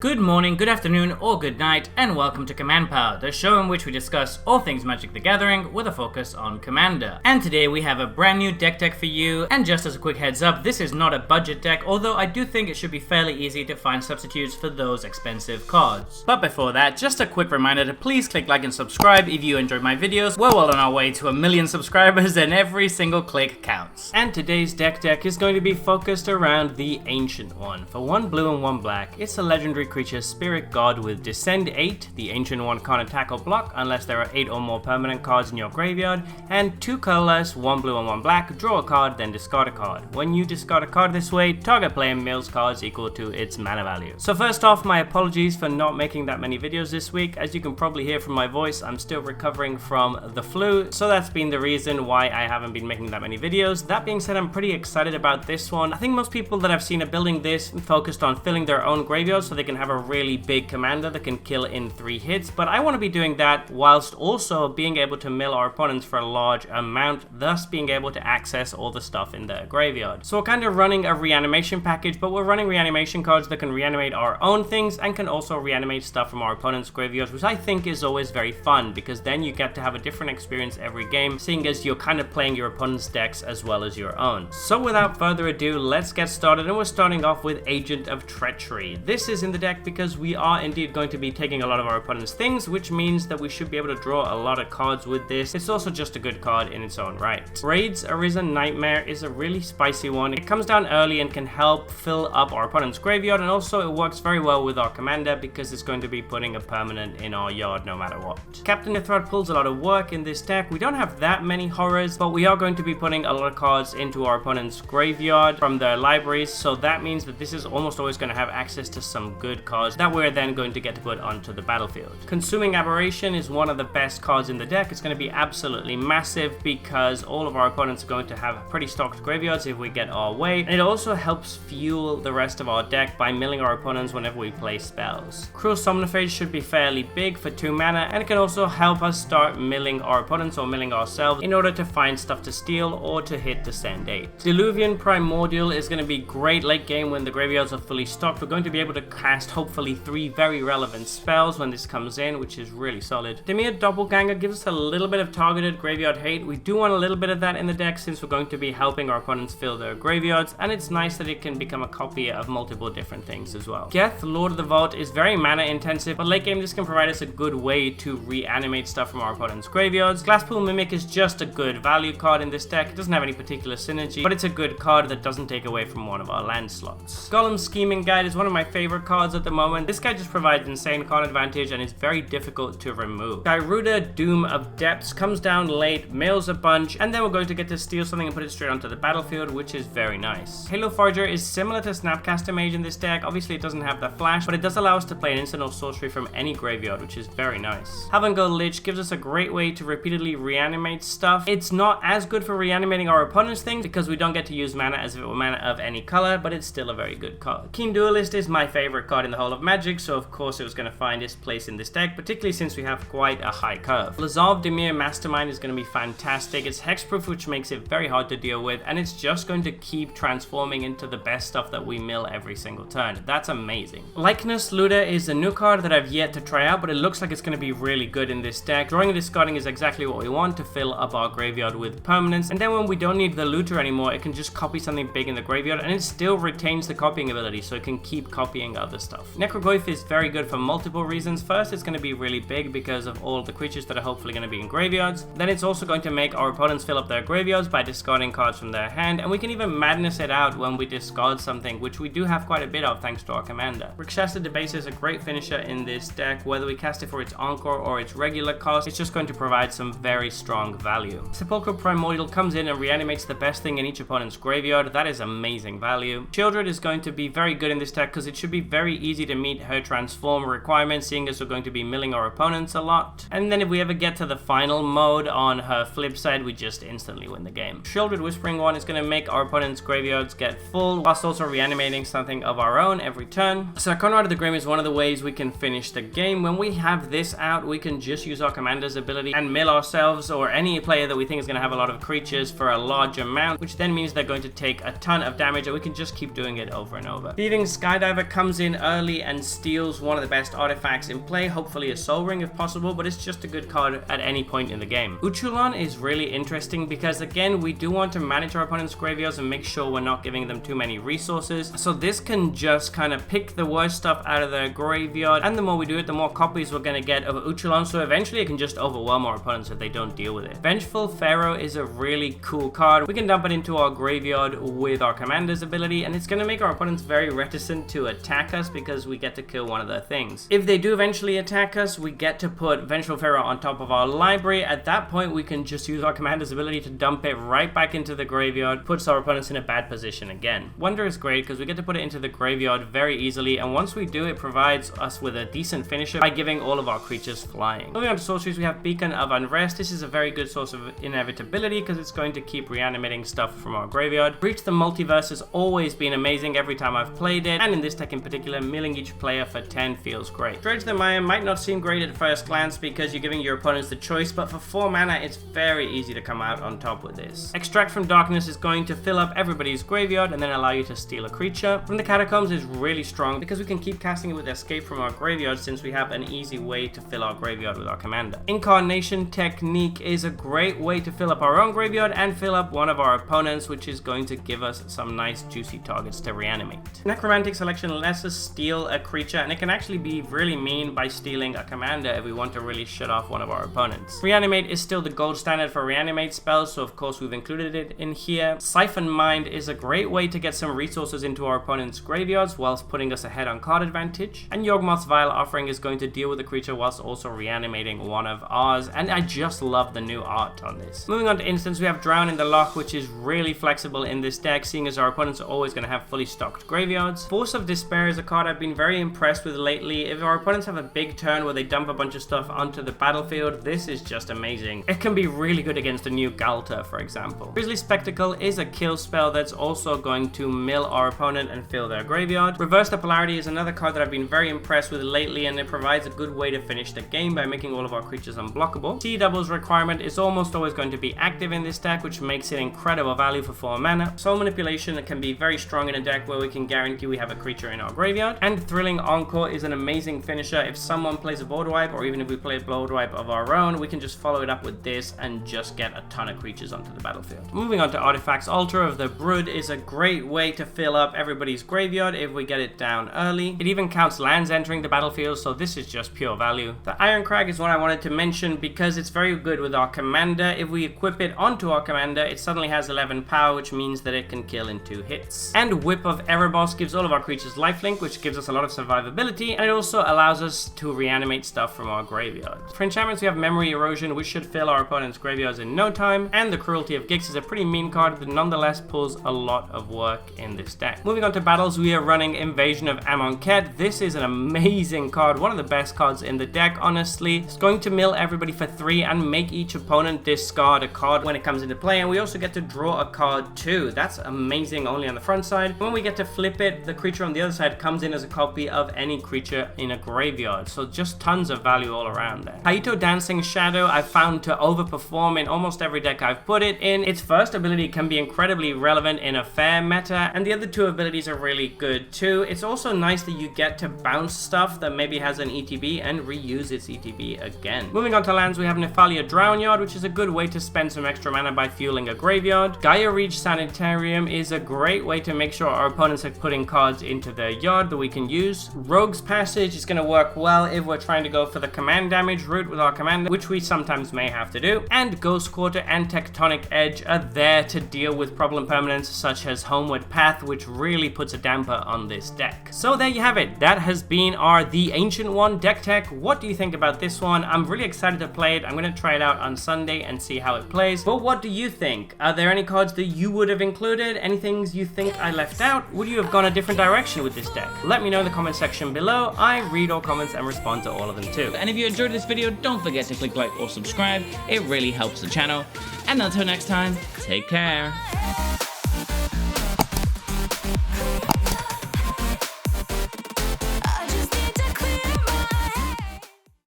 Good morning, good afternoon, or good night, and welcome to Command Power, the show in which we discuss all things Magic the Gathering with a focus on Commander. And today we have a brand new deck for you, and just as a quick heads up, this is not a budget deck, although I do think it should be fairly easy to find substitutes for those expensive cards. But before that, just a quick reminder to please click like and subscribe if you enjoy my videos. We're well on our way to 1 million subscribers, and every single click counts. And today's deck is going to be focused around the Ancient One. For 1 blue and 1 black, it's a legendary creature Spirit God with Descend 8. The Ancient One can't attack or block unless there are 8 or more permanent cards in your graveyard, and 2 colorless, 1 blue and 1 black, draw a card, then discard a card. When you discard a card this way, target player mills cards equal to its mana value. So first off, my apologies for not making that many videos this week. As you can probably hear from my voice, I'm still recovering from the flu, so that's been the reason why I haven't been making that many videos. That being said, I'm pretty excited about this one. I think most people that I've seen are building this focused on filling their own graveyard so they can have a really big commander that can kill in 3 hits, but I want to be doing that whilst also being able to mill our opponents for a large amount, thus being able to access all the stuff in their graveyard. So we're kind of running a reanimation package, but we're running reanimation cards that can reanimate our own things and can also reanimate stuff from our opponent's graveyards, which I think is always very fun because then you get to have a different experience every game, seeing as you're kind of playing your opponent's decks as well as your own. So without further ado, let's get started, and we're starting off with Agent of Treachery. This is in the deck because we are indeed going to be taking a lot of our opponent's things, which means that we should be able to draw a lot of cards with this. It's also just a good card in its own right. Raid's Arisen Nightmare is a really spicy one. It comes down early and can help fill up our opponent's graveyard, and also it works very well with our commander because it's going to be putting a permanent in our yard no matter what. Captain Ithrad pulls a lot of work in this deck. We don't have that many horrors, but we are going to be putting a lot of cards into our opponent's graveyard from their libraries, so that means that this is almost always going to have access to some good cards that we're then going to get to put onto the battlefield. Consuming Aberration is one of the best cards in the deck. It's going to be absolutely massive because all of our opponents are going to have pretty stocked graveyards if we get our way, and it also helps fuel the rest of our deck by milling our opponents whenever we play spells. Cruel Somnophage should be fairly big for 2 mana, and it can also help us start milling our opponents or milling ourselves in order to find stuff to steal or to hit Descend 8. Diluvian Primordial is going to be great late game when the graveyards are fully stocked. We're going to be able to cast hopefully 3 very relevant spells when this comes in, which is really solid. Dimir Doppelganger gives us a little bit of targeted graveyard hate. We do want a little bit of that in the deck since we're going to be helping our opponents fill their graveyards, and it's nice that it can become a copy of multiple different things as well. Geth, Lord of the Vault, is very mana intensive, but late game this can provide us a good way to reanimate stuff from our opponent's graveyards. Glasspool Mimic is just a good value card in this deck. It doesn't have any particular synergy, but it's a good card that doesn't take away from one of our land slots. Golem's Scheming Guide is one of my favorite cards at the moment. This guy just provides insane card advantage and it's very difficult to remove. Gyruda, Doom of Depths, comes down late, mills a bunch, and then we're going to get to steal something and put it straight onto the battlefield, which is very nice. Halo Forager is similar to Snapcaster Mage in this deck. Obviously it doesn't have the flash, but it does allow us to play an instant or sorcery from any graveyard, which is very nice. Havengal Lich gives us a great way to repeatedly reanimate stuff. It's not as good for reanimating our opponent's things because we don't get to use mana as if it were mana of any color, but it's still a very good card. Keen Duelist is my favorite card in the whole of Magic, so of course it was going to find its place in this deck, particularly since we have quite a high curve. Lazav Dimir Mastermind is going to be fantastic. It's hexproof, which makes it very hard to deal with, and it's just going to keep transforming into the best stuff that we mill every single turn. That's amazing. Likeness Looter is a new card that I've yet to try out, but it looks like it's going to be really good in this deck. Drawing and discarding is exactly what we want to fill up our graveyard with permanents, and then when we don't need the looter anymore, it can just copy something big in the graveyard, and it still retains the copying ability, so it can keep copying other stuff. Necrogoyf is very good for multiple reasons. First, it's going to be really big because of all the creatures that are hopefully going to be in graveyards. Then it's also going to make our opponents fill up their graveyards by discarding cards from their hand, and we can even madness it out when we discard something, which we do have quite a bit of thanks to our commander. Rakshasa Debaser is a great finisher in this deck. Whether we cast it for its Encore or its regular cost, it's just going to provide some very strong value. Sepulchral Primordial comes in and reanimates the best thing in each opponent's graveyard. That is amazing value. Childred is going to be very good in this deck because it should be very easy to meet her transform requirements, seeing as we're going to be milling our opponents a lot. And then if we ever get to the final mode on her flip side, we just instantly win the game. Shieldred Whispering One is going to make our opponent's graveyards get full, whilst also reanimating something of our own every turn. So Conrad of the Grim is one of the ways we can finish the game. When we have this out, we can just use our commander's ability and mill ourselves or any player that we think is going to have a lot of creatures for a large amount, which then means they're going to take a ton of damage, and we can just keep doing it over and over. Thieving Skydiver comes in early and steals one of the best artifacts in play, hopefully a Soul Ring if possible, but it's just a good card at any point in the game. Ixalan is really interesting because again, we do want to manage our opponent's graveyards and make sure we're not giving them too many resources. So this can just kind of pick the worst stuff out of their graveyard, and the more we do it, the more copies we're going to get of Ixalan, so eventually it can just overwhelm our opponents if they don't deal with it. Vengeful Pharaoh is a really cool card. We can dump it into our graveyard with our commander's ability, and it's going to make our opponents very reticent to attack us because we get to kill one of their things. If they do eventually attack us, we get to put Vengeful Pharaoh on top of our library. At that point, we can just use our commander's ability to dump it right back into the graveyard, puts our opponents in a bad position again. Wonder is great because we get to put it into the graveyard very easily, and once we do, it provides us with a decent finisher by giving all of our creatures flying. Moving on to sorceries, we have Beacon of Unrest. This is a very good source of inevitability because it's going to keep reanimating stuff from our graveyard. Breach the Multiverse has always been amazing every time I've played it, and in this deck in particular, milling each player for 10 feels great. Dredge the Mire might not seem great at first glance because you're giving your opponents the choice, but for 4 mana, it's very easy to come out on top with this. Extract from Darkness is going to fill up everybody's graveyard and then allow you to steal a creature. From the Catacombs is really strong because we can keep casting it with Escape from our graveyard since we have an easy way to fill our graveyard with our commander. Incarnation Technique is a great way to fill up our own graveyard and fill up one of our opponents, which is going to give us some nice juicy targets to reanimate. Necromantic Selection lets us steal a creature, and it can actually be really mean by stealing a commander if we want to really shut off one of our opponents. Reanimate is still the gold standard for reanimate spells, so of course we've included it in here. Siphon Mind is a great way to get some resources into our opponent's graveyards whilst putting us ahead on card advantage. And Yawgmoth's Vile Offering is going to deal with the creature whilst also reanimating one of ours, and I just love the new art on this. Moving on to instants, we have Drown in the Loch, which is really flexible in this deck, seeing as our opponents are always going to have fully stocked graveyards. Force of Despair is a card I've been very impressed with lately. If our opponents have a big turn where they dump a bunch of stuff onto the battlefield, this is just amazing. It can be really good against a new Galta, for example. Grisly Spectacle is a kill spell that's also going to mill our opponent and fill their graveyard. Reverse the Polarity is another card that I've been very impressed with lately, and it provides a good way to finish the game by making all of our creatures unblockable. Sea Double's Requirement is almost always going to be active in this deck, which makes it incredible value for 4 mana. Soul Manipulation can be very strong in a deck where we can guarantee we have a creature in our graveyard. And Thrilling Encore is an amazing finisher. If someone plays a board wipe, or even if we play a board wipe of our own, we can just follow it up with this and just get a ton of creatures onto the battlefield. Moving on to artifacts, Altar of the Brood is a great way to fill up everybody's graveyard if we get it down early. It even counts lands entering the battlefield, so this is just pure value. The Iron Crag is one I wanted to mention because it's very good with our commander. If we equip it onto our commander, it suddenly has 11 power, which means that it can kill in 2 hits. And Whip of Erebos gives all of our creatures lifelink, which gives us a lot of survivability, and it also allows us to reanimate stuff from our graveyard. For enchantments, we have Memory Erosion, which should fill our opponent's graveyards in no time, and the Cruelty of Gix is a pretty mean card that nonetheless pulls a lot of work in this deck. Moving on to battles, we are running Invasion of Amonkhet. This is an amazing card, one of the best cards in the deck, honestly. It's going to mill everybody for 3 and make each opponent discard a card when it comes into play, and we also get to draw a card too. That's amazing only on the front side. When we get to flip it, the creature on the other side comes in as a copy of any creature in a graveyard, so just tons of value all around there. Haito Dancing Shadow I've found to overperform in almost every deck I've put it in. Its first ability can be incredibly relevant in a fair meta, and the other 2 abilities are really good too. It's also nice that you get to bounce stuff that maybe has an ETB and reuse its ETB again. Moving on to lands, we have Nephalia Drownyard, which is a good way to spend some extra mana by fueling a graveyard. Gaia Reach Sanitarium is a great way to make sure our opponents are putting cards into their yard that we can use. Rogue's Passage is going to work well if we're trying to go for the command damage route with our commander, which we sometimes may have to do. And Ghost Quarter and Tectonic Edge are there to deal with problem permanents such as Homeward Path, which really puts a damper on this deck. So there you have it. That has been our The Ancient One deck tech. What do you think about this one? I'm really excited to play it. I'm going to try it out on Sunday and see how it plays. But what do you think? Are there any cards that you would have included? Any things you think I left out? Would you have gone a different direction with this deck? Let me know in the comment section below. I read all comments and respond to all of them too. And if you enjoyed this video, don't forget to click like or subscribe. It really helps the channel. And until next time, take care.